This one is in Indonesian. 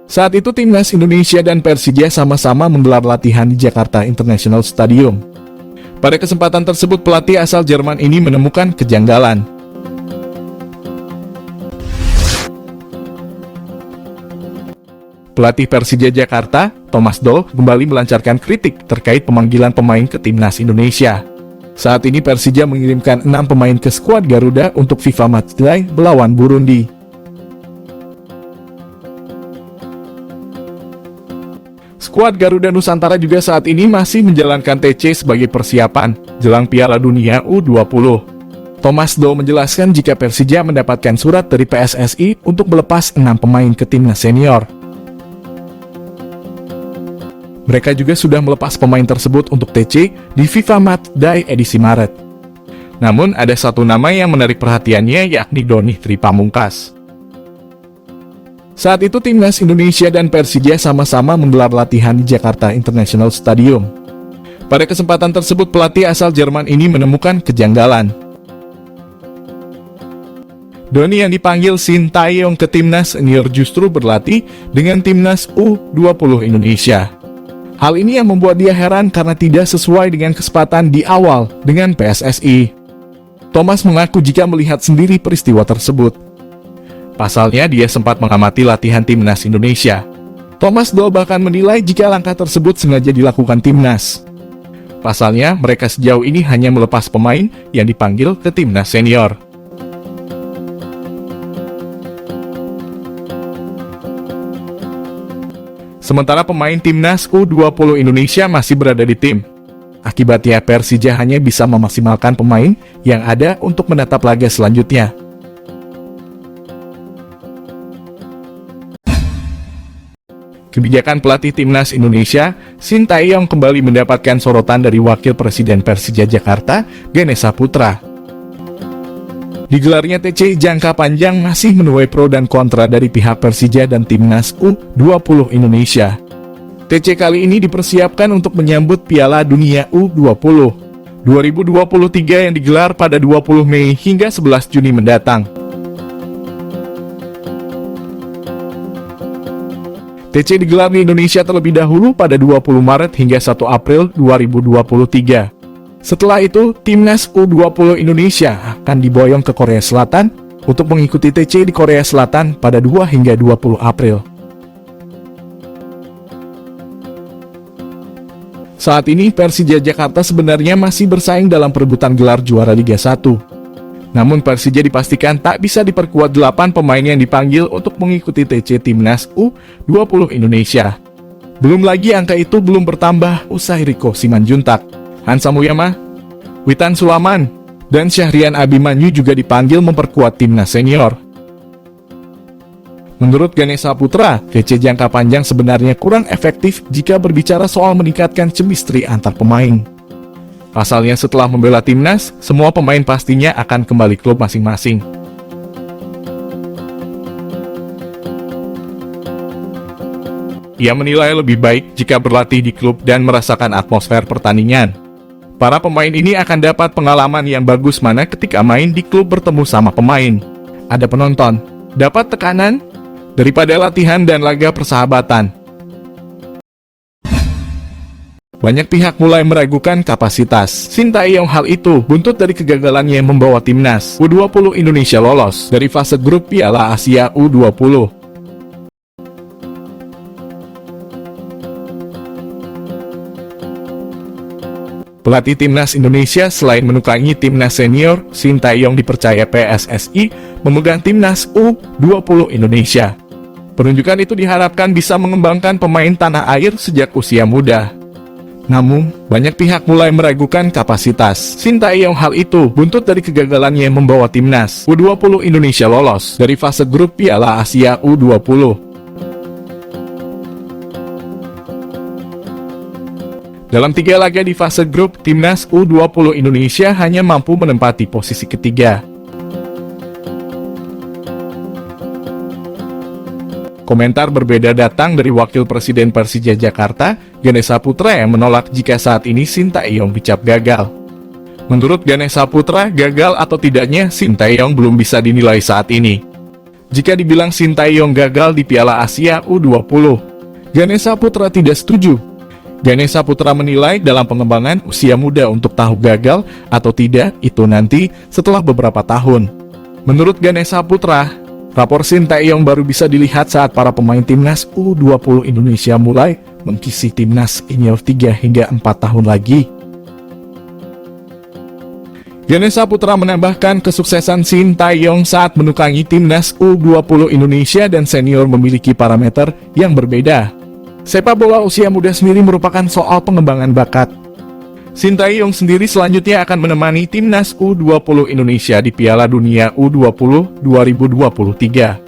Saat itu timnas Indonesia dan Persija sama-sama menggelar latihan di Jakarta International Stadium. Pada kesempatan tersebut pelatih asal Jerman ini menemukan kejanggalan. Pelatih Persija Jakarta, Thomas Doll, kembali melancarkan kritik terkait pemanggilan pemain ke timnas Indonesia. Saat ini Persija mengirimkan 6 pemain ke skuad Garuda untuk FIFA Matchday melawan Burundi. Skuad Garuda Nusantara juga saat ini masih menjalankan TC sebagai persiapan jelang Piala Dunia U20. Thomas Doll menjelaskan jika Persija mendapatkan surat dari PSSI untuk melepas 6 pemain ke timnas senior. Mereka juga sudah melepas pemain tersebut untuk TC di FIFA Matchday edisi Maret. Namun ada satu nama yang menarik perhatiannya, yakni Doni Tri Pamungkas. Saat itu timnas Indonesia dan Persija sama-sama menggelar latihan di Jakarta International Stadium. Pada kesempatan tersebut pelatih asal Jerman ini menemukan kejanggalan. Doni yang dipanggil Shin Tae-yong ke timnas senior justru berlatih dengan timnas U20 Indonesia. Hal ini yang membuat dia heran karena tidak sesuai dengan kesepakatan di awal dengan PSSI. Thomas mengaku jika melihat sendiri peristiwa tersebut. Pasalnya dia sempat mengamati latihan timnas Indonesia. Thomas Doll bahkan menilai jika langkah tersebut sengaja dilakukan timnas. Pasalnya mereka sejauh ini hanya melepas pemain yang dipanggil ke timnas senior. Sementara pemain timnas U20 Indonesia masih berada di tim. Akibatnya Persija hanya bisa memaksimalkan pemain yang ada untuk menatap laga selanjutnya. Kebijakan pelatih timnas Indonesia, Shin Tae-yong kembali mendapatkan sorotan dari Wakil Presiden Persija Jakarta, Ganesha Putra. Digelarnya TC jangka panjang masih menuai pro dan kontra dari pihak Persija dan timnas U20 Indonesia. TC kali ini dipersiapkan untuk menyambut Piala Dunia U20 2023 yang digelar pada 20 Mei hingga 11 Juni mendatang. TC digelar di Indonesia terlebih dahulu pada 20 Maret hingga 1 April 2023. Setelah itu, timnas U20 Indonesia akan diboyong ke Korea Selatan untuk mengikuti TC di Korea Selatan pada 2 hingga 20 April. Saat ini, Persija Jakarta sebenarnya masih bersaing dalam perebutan gelar juara Liga 1. Namun Persija dipastikan tak bisa diperkuat 8 pemain yang dipanggil untuk mengikuti TC timnas U20 Indonesia. Belum lagi angka itu belum bertambah usai Riko Simanjuntak, Hansa Muyama, Witan Sulaman, dan Syahrian Abimanyu juga dipanggil memperkuat timnas senior. Menurut Ganesha Putra, TC jangka panjang sebenarnya kurang efektif jika berbicara soal meningkatkan chemistry antar pemain. Pasalnya setelah membela timnas, semua pemain pastinya akan kembali klub masing-masing. Ia menilai lebih baik jika berlatih di klub dan merasakan atmosfer pertandingan. Para pemain ini akan dapat pengalaman yang bagus mana ketika main di klub bertemu sama pemain. Ada penonton, dapat tekanan, daripada latihan dan laga persahabatan. Banyak pihak mulai meragukan kapasitas Shin Tae-yong. Hal itu buntut dari kegagalannya membawa timnas U20 Indonesia lolos dari fase grup Piala Asia U20. Pelatih timnas Indonesia selain menukangi timnas senior, Shin Tae-yong dipercaya PSSI memegang timnas U20 Indonesia. Penunjukan itu diharapkan bisa mengembangkan pemain tanah air sejak usia muda. Namun, banyak pihak mulai meragukan kapasitas Shin Tae-yong. Hal itu buntut dari kegagalannya membawa timnas U20 Indonesia lolos dari fase grup Piala Asia U20. Dalam 3 laga di fase grup, timnas U20 Indonesia hanya mampu menempati posisi ketiga. Komentar berbeda datang dari Wakil Presiden Persija Jakarta, Ganesha Putra, yang menolak jika saat ini Shin Tae-yong dicap gagal. Menurut Ganesha Putra, gagal atau tidaknya Shin Tae-yong belum bisa dinilai saat ini. jika dibilang Sintayong gagal di Piala Asia U20. Ganesha Putra tidak setuju. Ganesha Putra menilai dalam pengembangan usia muda untuk tahu gagal atau tidak itu nanti setelah beberapa tahun. Menurut Ganesha Putra, rapor Sintayong baru bisa dilihat saat para pemain timnas U20 Indonesia mulai mengisi timnas senior 3 hingga 4 tahun lagi. Ganesha Putra menambahkan kesuksesan Sintayong saat menukangi timnas U20 Indonesia dan senior memiliki parameter yang berbeda. Sepak bola usia muda sendiri merupakan soal pengembangan bakat. Sintayong sendiri selanjutnya akan menemani timnas U20 Indonesia di Piala Dunia U20 2023.